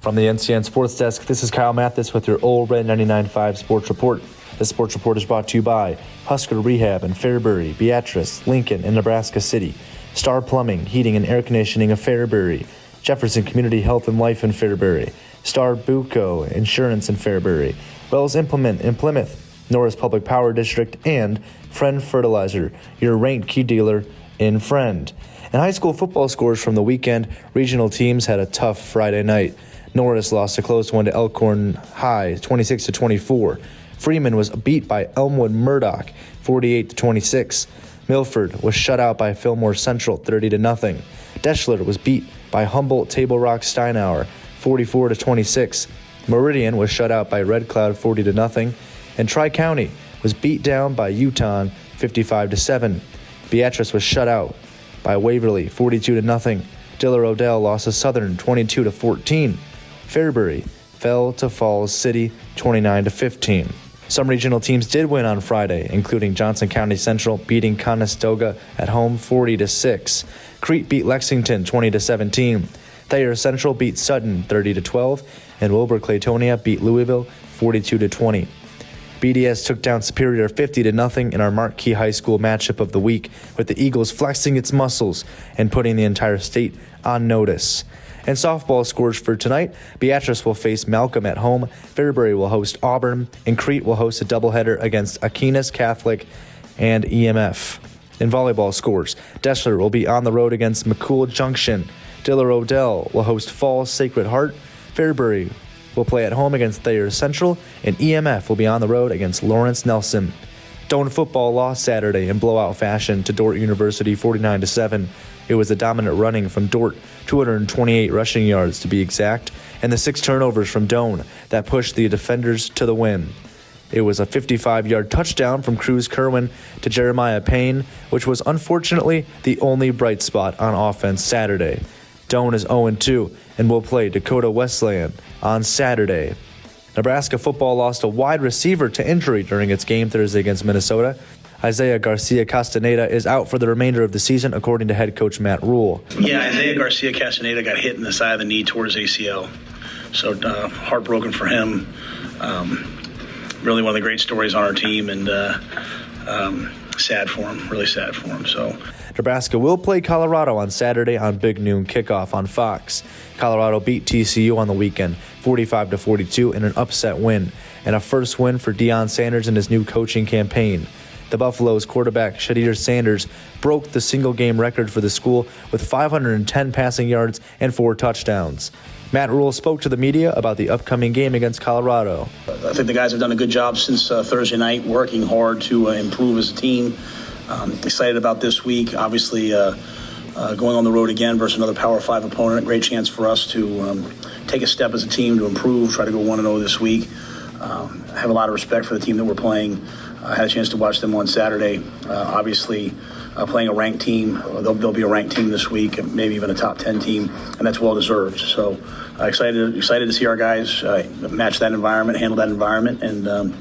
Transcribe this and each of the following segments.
From the NCN Sports Desk, this is Kyle Mathas with your Old Red 99.5 Sports Report. This Sports Report is brought to you by Husker Rehab in Fairbury, Beatrice, Lincoln, and Nebraska City, Star Plumbing, Heating, and Air Conditioning of Fairbury, Jefferson Community Health and Life in Fairbury, Star Buco Insurance in Fairbury, Wells Implement in Plymouth, Norris Public Power District, and Friend Fertilizer, your ranked key dealer in Friend. In high school football scores from the weekend, regional teams had a tough Friday night. Norris lost a close one to Elkhorn High, 26-24. Freeman was beat by Elmwood Murdoch, 48-26. Milford was shut out by Fillmore Central, 30-0. Deschler was beat by Humboldt Table Rock Steinauer, 44-26. Meridian was shut out by Red Cloud, 40-0. And Tri-County was beat down by Uton, 55-7. Beatrice was shut out by Waverly, 42-0. Diller Odell lost to Southern, 22-14. Fairbury fell to Falls City, 29-15. Some regional teams did win on Friday, including Johnson County Central beating Conestoga at home 40-6. Crete beat Lexington 20-17. Thayer Central beat Sutton 30-12, and Wilbur-Claytonia beat Louisville 42-20. BDS took down Superior 50-0 in our marquee high school matchup of the week, with the Eagles flexing its muscles and putting the entire state on notice. And softball scores for tonight: Beatrice will face Malcolm at home, Fairbury will host Auburn, and Crete will host a doubleheader against Aquinas Catholic and EMF. In volleyball scores, Deschler will be on the road against McCool Junction, Diller Odell will host Falls Sacred Heart, Fairbury will play at home against Thayer Central, and EMF will be on the road against Lawrence Nelson. Doane football lost Saturday in blowout fashion to Dordt University 49-7. It was a dominant running from Dordt, 228 rushing yards to be exact, and the 6 turnovers from Doane that pushed the defenders to the win. It was a 55-yard touchdown from Cruz Kerwin to Jeremiah Payne, which was unfortunately the only bright spot on offense Saturday. Doane is 0-2 and will play Dakota Wesleyan on Saturday. Nebraska football lost a wide receiver to injury during its game Thursday against Minnesota. Isaiah Garcia Castaneda is out for the remainder of the season, according to head coach Matt Rule. Yeah, Isaiah Garcia Castaneda got hit in the side of the knee towards ACL. So heartbroken for him. Really one of the great stories on our team, and sad for him, really sad for him. So Nebraska will play Colorado on Saturday on Big Noon Kickoff on Fox. Colorado beat TCU on the weekend, 45-42 in an upset win, and a first win for Deion Sanders in his new coaching campaign. The Buffaloes quarterback Shadir Sanders broke the single-game record for the school with 510 passing yards and 4 touchdowns. Matt Rule spoke to the media about the upcoming game against Colorado. I think the guys have done a good job since Thursday night, working hard to improve as a team. Excited about this week. Obviously, going on the road again versus another Power 5 opponent. Great chance for us to take a step as a team to improve, try to go 1-0 this week. I have a lot of respect for the team that we're playing. I had a chance to watch them on Saturday. Obviously, playing a ranked team. They'll be a ranked team this week, maybe even a top 10 team, and that's well-deserved. So excited to see our guys match that environment, handle that environment, and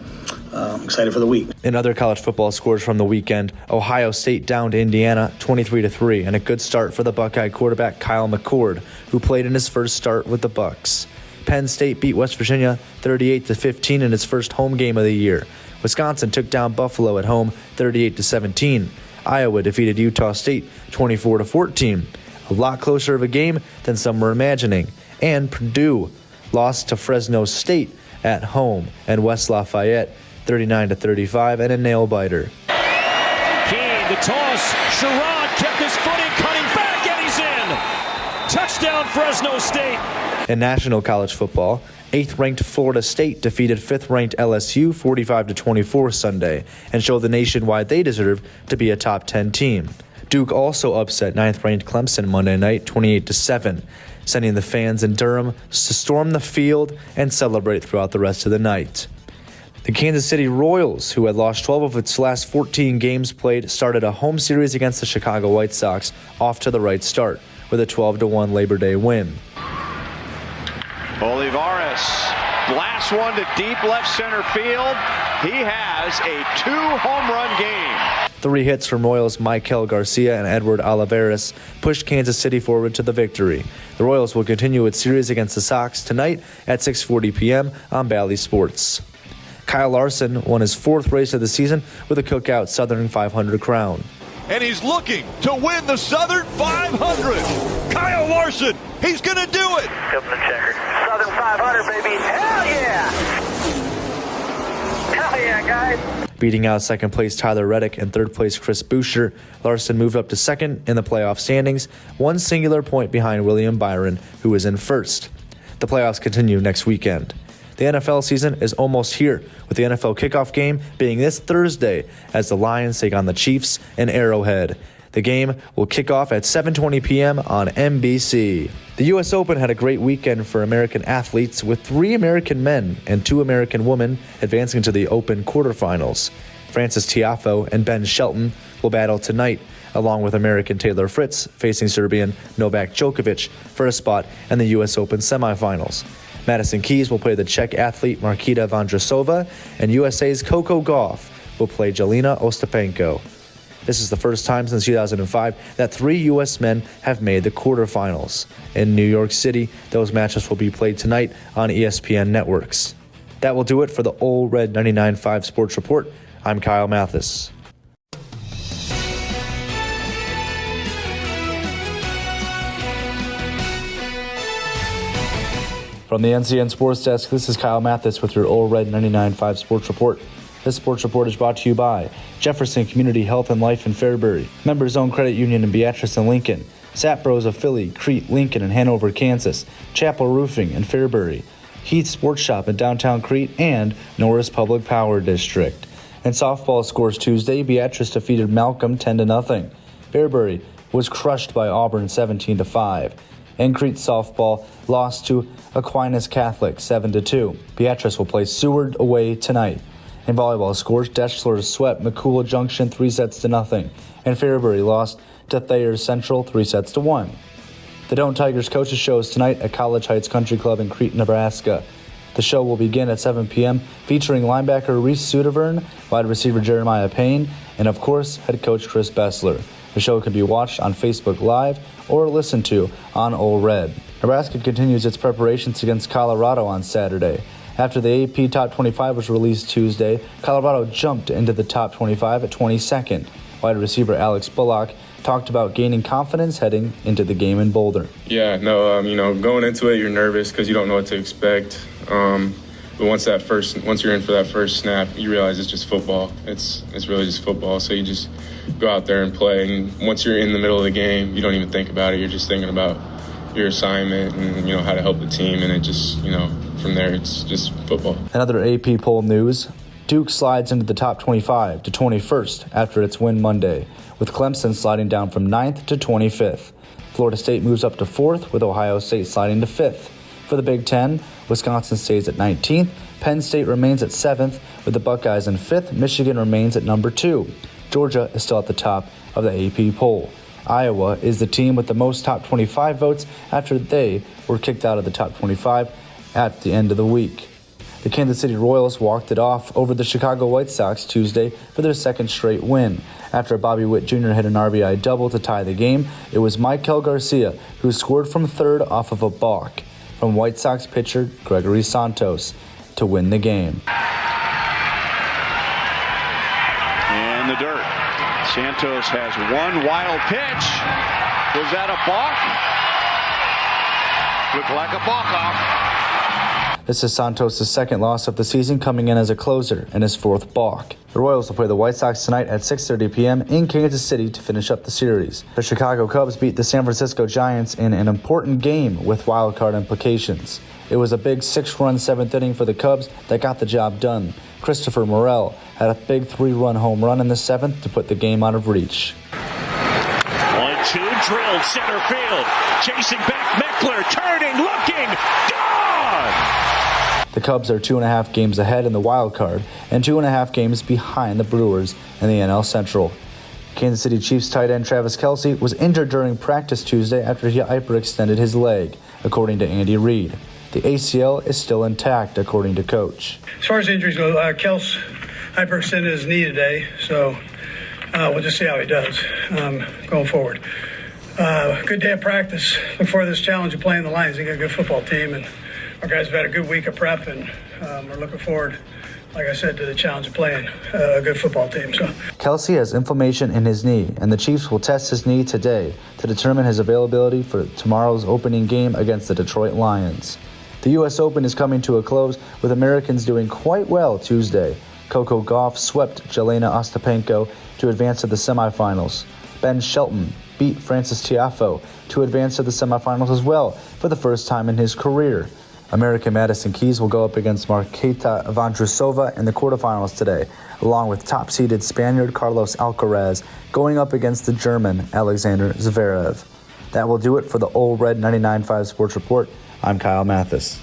excited for the week. In other college football scores from the weekend, Ohio State downed Indiana 23-3, and a good start for the Buckeye quarterback Kyle McCord, who played in his first start with the Bucks. Penn State beat West Virginia 38-15 in its first home game of the year. Wisconsin took down Buffalo at home 38-17. Iowa defeated Utah State 24-14, a lot closer of a game than some were imagining. And Purdue lost to Fresno State at home, and West Lafayette 39-35 and a nail-biter. Keene, the toss, Sherrod kept his footing, cutting back, and he's in! Touchdown, Fresno State! In national college football, 8th-ranked Florida State defeated 5th-ranked LSU 45-24 Sunday and showed the nation why they deserve to be a top 10 team. Duke also upset 9th-ranked Clemson Monday night 28-7, sending the fans in Durham to storm the field and celebrate throughout the rest of the night. The Kansas City Royals, who had lost 12 of its last 14 games played, started a home series against the Chicago White Sox off to the right start with a 12-1 Labor Day win. Olivares blasts one to deep left center field. He has a 2-home run game. 3 hits from Royals Michael Garcia and Edward Olivares pushed Kansas City forward to the victory. The Royals will continue its series against the Sox tonight at 6:40 p.m. on Bally Sports. Kyle Larson won his 4th race of the season with a Cookout Southern 500 crown. And he's looking to win the Southern 500. Kyle Larson, he's going to do it. Up in the checker. Southern 500, baby. Hell yeah! Hell yeah, guys. Beating out second place Tyler Reddick and third place Chris Boucher, Larson moved up to second in the playoff standings, 1 singular point behind William Byron, who is in first. The playoffs continue next weekend. The NFL season is almost here, with the NFL kickoff game being this Thursday as the Lions take on the Chiefs in Arrowhead. The game will kick off at 7:20 p.m. on NBC. The U.S. Open had a great weekend for American athletes, with 3 American men and 2 American women advancing to the Open quarterfinals. Francis Tiafoe and Ben Shelton will battle tonight, along with American Taylor Fritz facing Serbian Novak Djokovic for a spot in the U.S. Open semifinals. Madison Keys will play the Czech athlete Markita Vondrousova, and USA's Coco Gauff will play Jelena Ostapenko. This is the first time since 2005 that 3 U.S. men have made the quarterfinals. In New York City, those matches will be played tonight on ESPN networks. That will do it for the Ole Red 99.5 Sports Report. I'm Kyle Mathas. From the NCN Sports Desk, this is Kyle Mathas with your Ole Red 99.5 Sports Report. This sports report is brought to you by Jefferson Community Health and Life in Fairbury, Members Owned Credit Union in Beatrice and Lincoln, Sap Bros of Philly, Crete, Lincoln, and Hanover, Kansas, Chapel Roofing in Fairbury, Heath Sports Shop in downtown Crete, and Norris Public Power District. In softball scores Tuesday, Beatrice defeated Malcolm 10-0. Fairbury was crushed by Auburn 17-5. And Crete softball lost to Aquinas Catholic 7-2. Beatrice will play Seward away tonight. In volleyball scores, Deschler swept McCool Junction 3-0, and Fairbury lost to Thayer Central 3-1. The Don't Tigers coaches shows tonight at College Heights Country Club in Crete, Nebraska. The show will begin at 7 p.m., featuring linebacker Reese Sudavern, wide receiver Jeremiah Payne, and of course, head coach Chris Bessler. The show can be watched on Facebook Live or listened to on Ole Red. Nebraska continues its preparations against Colorado on Saturday. After the AP Top 25 was released Tuesday, Colorado jumped into the Top 25 at 22nd. Wide receiver Alex Bullock talked about gaining confidence heading into the game in Boulder. Yeah, no, going into it, you're nervous because you don't know what to expect. But once you're in for that first snap, you realize it's just football. It's really just football. So you just go out there and play. And once you're in the middle of the game, you don't even think about it. You're just thinking about your assignment and how to help the team. And it just from there, it's just football. Another AP poll news. Duke slides into the top 25 to 21st after its win Monday, with Clemson sliding down from 9th to 25th. Florida State moves up to 4th, with Ohio State sliding to 5th. For the Big Ten, Wisconsin stays at 19th, Penn State remains at 7th, with the Buckeyes in 5th, Michigan remains at number 2. Georgia is still at the top of the AP poll. Iowa is the team with the most top 25 votes after they were kicked out of the top 25 at the end of the week. The Kansas City Royals walked it off over the Chicago White Sox Tuesday for their second straight win. After Bobby Witt Jr. hit an RBI double to tie the game, it was Michael Garcia who scored from third off of a balk from White Sox pitcher Gregory Santos to win the game. In the dirt, Santos has one wild pitch. Was that a balk? Looked like a balk-off. This is Santos' second loss of the season, coming in as a closer and his fourth balk. The Royals will play the White Sox tonight at 6:30 p.m. in Kansas City to finish up the series. The Chicago Cubs beat the San Francisco Giants in an important game with wildcard implications. It was a big 6-run 7th inning for the Cubs that got the job done. Christopher Morel had a big 3-run home run in the 7th to put the game out of reach. 1-2 drilled center field. Chasing back Meckler, turning, looking, gone! The Cubs are 2.5 games ahead in the wild card and 2.5 games behind the Brewers in the NL Central. Kansas City Chiefs tight end Travis Kelce was injured during practice Tuesday after he hyperextended his leg, according to Andy Reid. The ACL is still intact, according to Coach. As far as injuries go, Kels hyperextended his knee today, so we'll just see how he does going forward. Good day of practice. Look forward to this challenge of playing the Lions. They got a good football team, and our guys have had a good week of prep, and we're looking forward, like I said, to the challenge of playing a good football team. So Kelsey has inflammation in his knee, and the Chiefs will test his knee today to determine his availability for tomorrow's opening game against the Detroit Lions. The U.S. Open is coming to a close, with Americans doing quite well Tuesday. Coco Gauff swept Jelena Ostapenko to advance to the semifinals. Ben Shelton beat Francis Tiafoe to advance to the semifinals as well for the first time in his career. American Madison Keys will go up against Marketa Vondrousova in the quarterfinals today, along with top-seeded Spaniard Carlos Alcaraz going up against the German Alexander Zverev. That will do it for the Ole Red 99.5 Sports Report. I'm Kyle Mathas.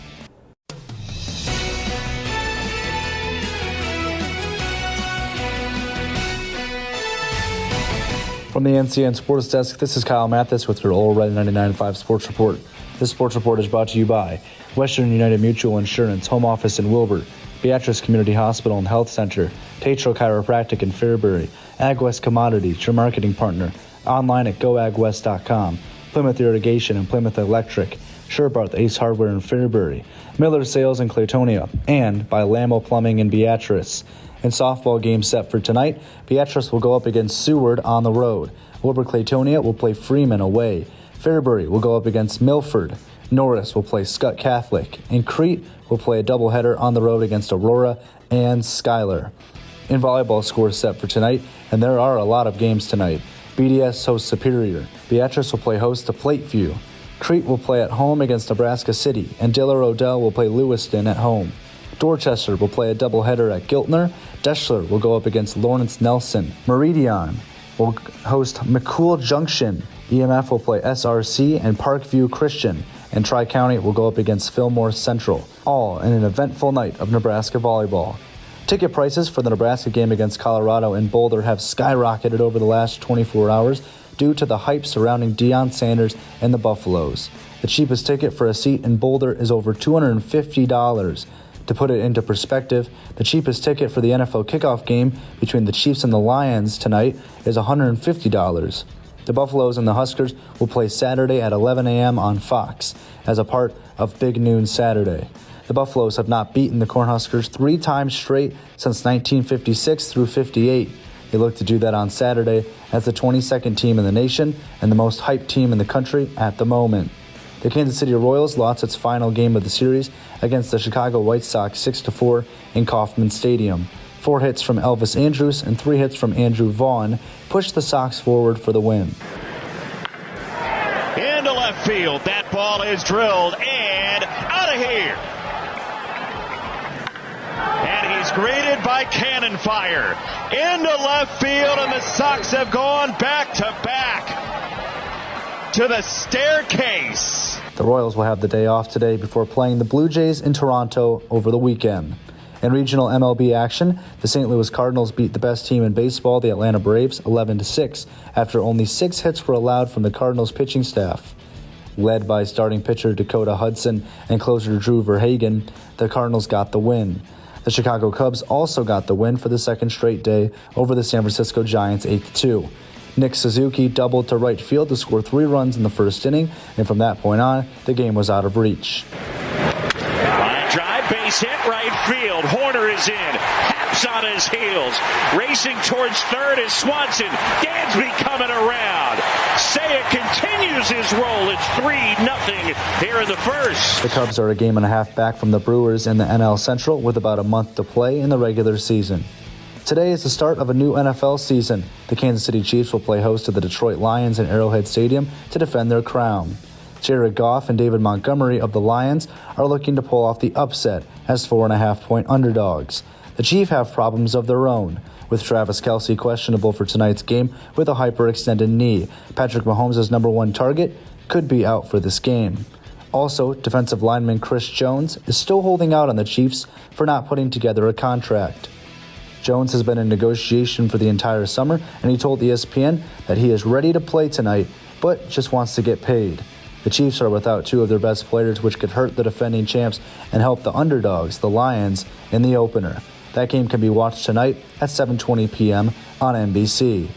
From the NCN Sports Desk, this is Kyle Mathas with your Ole Red 99.5 Sports Report. This sports report is brought to you by Western United Mutual Insurance, Home Office in Wilbur, Beatrice Community Hospital and Health Center, Tatro Chiropractic in Fairbury, AgWest Commodities, your marketing partner, online at goagwest.com, Plymouth Irrigation and Plymouth Electric, Sherbarth Ace Hardware in Fairbury, Miller Sales in Claytonia, and by Lamo Plumbing in Beatrice. In softball game set for tonight, Beatrice will go up against Seward on the road. Wilbur Claytonia will play Freeman away. Fairbury will go up against Milford. Norris will play Scott Catholic. And Crete will play a doubleheader on the road against Aurora and Schuyler. In volleyball scores set for tonight, and there are a lot of games tonight. BDS hosts Superior. Beatrice will play host to Plateview. Crete will play at home against Nebraska City, and Diller Odell will play Lewiston at home. Dorchester will play a doubleheader at Giltner. Deschler will go up against Lawrence Nelson. Meridian will host McCool Junction. EMF will play SRC and Parkview Christian. And Tri-County will go up against Fillmore Central. All in an eventful night of Nebraska volleyball. Ticket prices for the Nebraska game against Colorado in Boulder have skyrocketed over the last 24 hours due to the hype surrounding Deion Sanders and the Buffaloes. The cheapest ticket for a seat in Boulder is over $250. To put it into perspective, the cheapest ticket for the NFL kickoff game between the Chiefs and the Lions tonight is $150. The Buffaloes and the Huskers will play Saturday at 11 a.m. on Fox as a part of Big Noon Saturday. The Buffaloes have not beaten the Cornhuskers 3 times straight since 1956 through 58. They look to do that on Saturday as the 22nd team in the nation and the most hyped team in the country at the moment. The Kansas City Royals lost its final game of the series against the Chicago White Sox 6-4 in Kauffman Stadium. 4 hits from Elvis Andrus and 3 hits from Andrew Vaughn pushed the Sox forward for the win. Into left field. That ball is drilled and out of here. And he's greeted by cannon fire into left field, and the Sox have gone back to back to the staircase. The Royals will have the day off today before playing the Blue Jays in Toronto over the weekend. In regional MLB action, the St. Louis Cardinals beat the best team in baseball, the Atlanta Braves, 11-6, after only 6 hits were allowed from the Cardinals pitching staff. Led by starting pitcher Dakota Hudson and closer Drew Verhagen, the Cardinals got the win. The Chicago Cubs also got the win for the second straight day over the San Francisco Giants 8-2. Nick Suzuki doubled to right field to score 3 runs in the first inning, and from that point on, the game was out of reach. Line drive, base hit, right field. Horner is in. Haps on his heels. Racing towards third is Swanson. Dansby coming around. Saya continues his roll. It's 3-0 here in the first. The Cubs are a game and a half back from the Brewers in the NL Central with about a month to play in the regular season. Today is the start of a new NFL season. The Kansas City Chiefs will play host to the Detroit Lions in Arrowhead Stadium to defend their crown. Jared Goff and David Montgomery of the Lions are looking to pull off the upset as 4.5-point underdogs. The Chiefs have problems of their own, with Travis Kelce questionable for tonight's game with a hyperextended knee. Patrick Mahomes' number 1 target could be out for this game. Also, defensive lineman Chris Jones is still holding out on the Chiefs for not putting together a contract. Jones has been in negotiation for the entire summer, and he told ESPN that he is ready to play tonight, but just wants to get paid. The Chiefs are without 2 of their best players, which could hurt the defending champs and help the underdogs, the Lions, in the opener. That game can be watched tonight at 7:20 p.m. on NBC.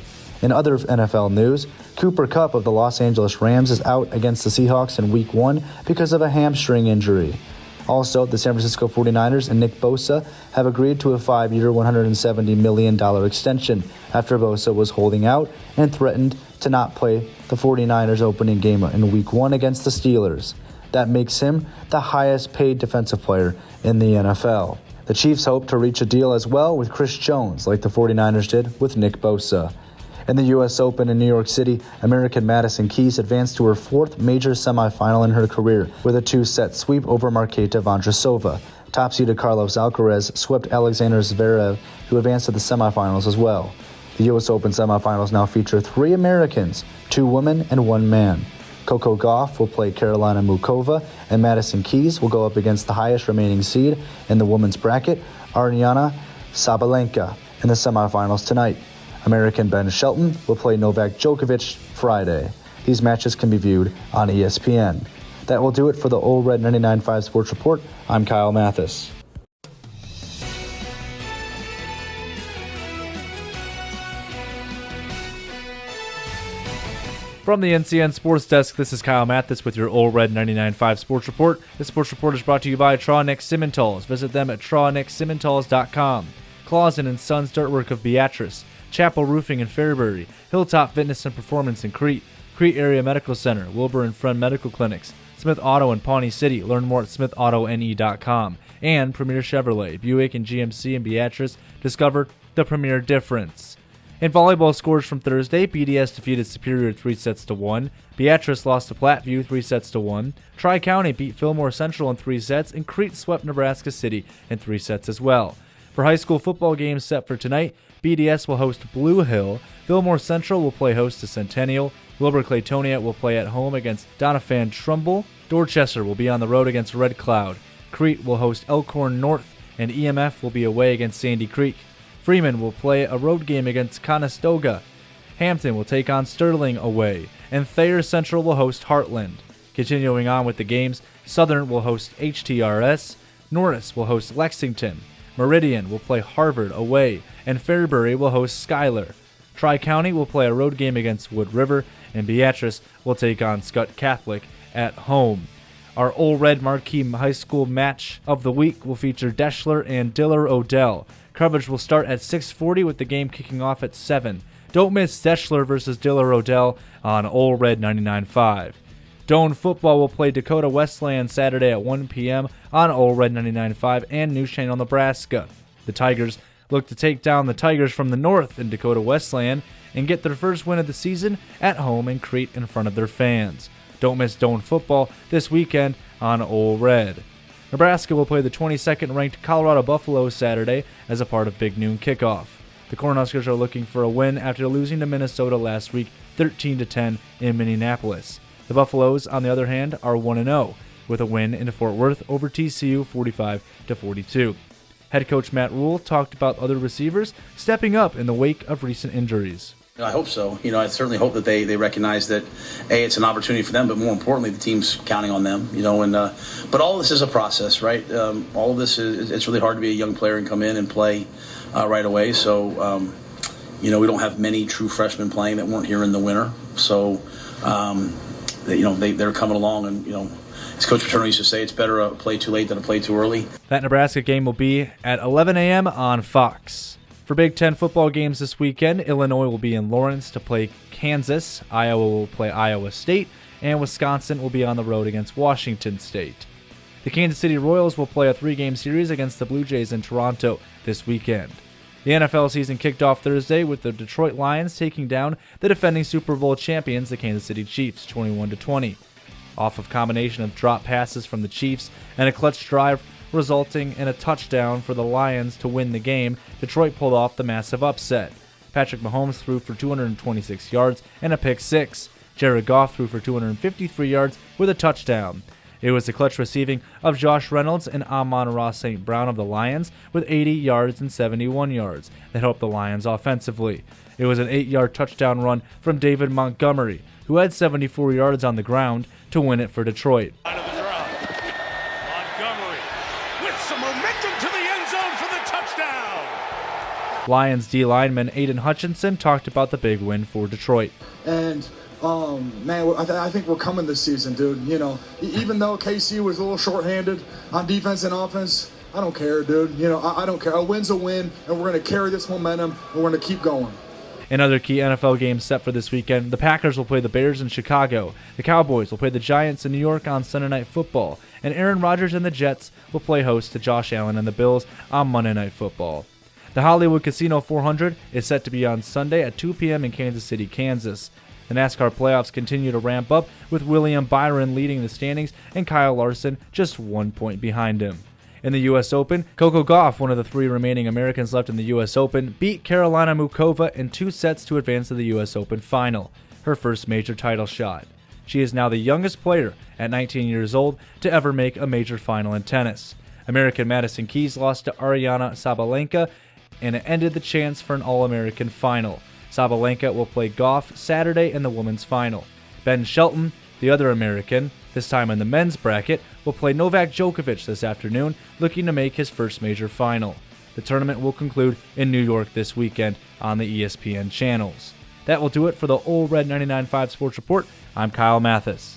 In other NFL news, Cooper Kupp of the Los Angeles Rams is out against the Seahawks in Week 1 because of a hamstring injury. Also, the San Francisco 49ers and Nick Bosa have agreed to a 5-year, $170 million extension after Bosa was holding out and threatened to not play the 49ers opening game in Week 1 against the Steelers. That makes him the highest paid defensive player in the NFL. The Chiefs hope to reach a deal as well with Chris Jones, like the 49ers did with Nick Bosa. In the U.S. Open in New York City, American Madison Keys advanced to her 4th major semifinal in her career with a 2-set sweep over Marketa Vondrousova. Top-seeded Carlos Alcaraz swept Alexander Zverev, who advanced to the semifinals as well. The U.S. Open semifinals now feature 3 Americans, 2 women, and 1 man. Coco Gauff will play Carolina Mukova, and Madison Keys will go up against the highest remaining seed in the women's bracket, Aryna Sabalenka, in the semifinals tonight. American Ben Shelton will play Novak Djokovic Friday. These matches can be viewed on ESPN. That will do it for the Old Red 99.5 Sports Report. I'm Kyle Mathas. From the NCN Sports Desk, this is Kyle Mathas with your Old Red 99.5 Sports Report. This Sports Report is brought to you by Tronick Simmentals. Visit them at TronickSimmentals.com. Clausen & Sons Dirtwork of Beatrice. Chapel Roofing in Fairbury, Hilltop Fitness and Performance in Crete, Crete Area Medical Center, Wilbur and Friend Medical Clinics, Smith Auto in Pawnee City. Learn more at smithauto.ne.com. And Premier Chevrolet, Buick and GMC in Beatrice. Discover the premier difference. In volleyball scores from Thursday, BDS defeated Superior 3-1. Beatrice lost to Platteview 3-1. Tri-County beat Fillmore Central in 3 sets, and Crete swept Nebraska City in 3 sets as well. For high school football games set for tonight, BDS will host Blue Hill, Fillmore Central will play host to Centennial, Wilbur Claytonia will play at home against Doniphan Trumbull, Dorchester will be on the road against Red Cloud, Crete will host Elkhorn North, and EMF will be away against Sandy Creek. Freeman will play a road game against Conestoga. Hampton will take on Sterling away, and Thayer Central will host Heartland. Continuing on with the games, Southern will host HTRS, Norris will host Lexington, Meridian will play Harvard away, and Fairbury will host Schuyler. Tri-County will play a road game against Wood River, and Beatrice will take on Scott Catholic at home. Our Old Red Marquee High School match of the week will feature Deschler and Diller Odell. Coverage will start at 6:40 with the game kicking off at 7. Don't miss Deschler versus Diller Odell on Old Red 99.5. Doane football will play Dakota Westland Saturday at 1 p.m. on Old Red 99.5 and News Channel Nebraska. The Tigers look to take down the Tigers from the north in Dakota Westland and get their first win of the season at home in Crete in front of their fans. Don't miss Doane football this weekend on Old Red. Nebraska will play the 22nd-ranked Colorado Buffaloes Saturday as a part of Big Noon Kickoff. The Cornhuskers are looking for a win after losing to Minnesota last week 13-10 in Minneapolis. The Buffaloes, on the other hand, are 1-0 with a win in Fort Worth over TCU 45-42. Head coach Matt Rule talked about other receivers stepping up in the wake of recent injuries. I hope so. I certainly hope that they recognize that, A, it's an opportunity for them, but more importantly, the team's counting on them, but all of this is a process, right? All of this it's really hard to be a young player and come in and play right away. So, we don't have many true freshmen playing that weren't here in the winter. So, they're coming along and, as Coach Paterno used to say, it's better a play too late than a play too early. That Nebraska game will be at 11 a.m. on Fox. For Big Ten football games this weekend, Illinois will be in Lawrence to play Kansas, Iowa will play Iowa State, and Wisconsin will be on the road against Washington State. The Kansas City Royals will play a 3-game series against the Blue Jays in Toronto this weekend. The NFL season kicked off Thursday with the Detroit Lions taking down the defending Super Bowl champions, the Kansas City Chiefs, 21-20. Off of combination of drop passes from the Chiefs and a clutch drive resulting in a touchdown for the Lions to win the game, Detroit pulled off the massive upset. Patrick Mahomes threw for 226 yards and a pick six. Jared Goff threw for 253 yards with a touchdown. It was the clutch receiving of Josh Reynolds and Amon-Ra St. Brown of the Lions with 80 yards and 71 yards that helped the Lions offensively. It was an 8-yard touchdown run from David Montgomery, who had 74 yards on the ground to win it for Detroit. Montgomery with some momentum to the end zone for the touchdown. Lions D lineman Aiden Hutchinson talked about the big win for Detroit. And man, I think we're coming this season, dude. You know, even though KC was a little shorthanded on defense and offense, I don't care, dude. You know, I don't care. A win's a win, and we're going to carry this momentum, and we're going to keep going. In other key NFL games set for this weekend, the Packers will play the Bears in Chicago, the Cowboys will play the Giants in New York on Sunday Night Football, and Aaron Rodgers and the Jets will play host to Josh Allen and the Bills on Monday Night Football. The Hollywood Casino 400 is set to be on Sunday at 2 p.m. in Kansas City, Kansas. The NASCAR playoffs continue to ramp up, with William Byron leading the standings and Kyle Larson just 1 point behind him. In the U.S. Open, Coco Gauff, one of the 3 remaining Americans left in the U.S. Open, beat Karolina Muchova in 2 sets to advance to the U.S. Open final, her first major title shot. She is now the youngest player at 19 years old to ever make a major final in tennis. American Madison Keys lost to Ariana Sabalenka, and it ended the chance for an All-American final. Sabalenka will play Gauff Saturday in the women's final. Ben Shelton, the other American, this time in the men's bracket, will play Novak Djokovic this afternoon, looking to make his first major final. The tournament will conclude in New York this weekend on the ESPN channels. That will do it for the Old Red 99.5 Sports Report. I'm Kyle Mathas.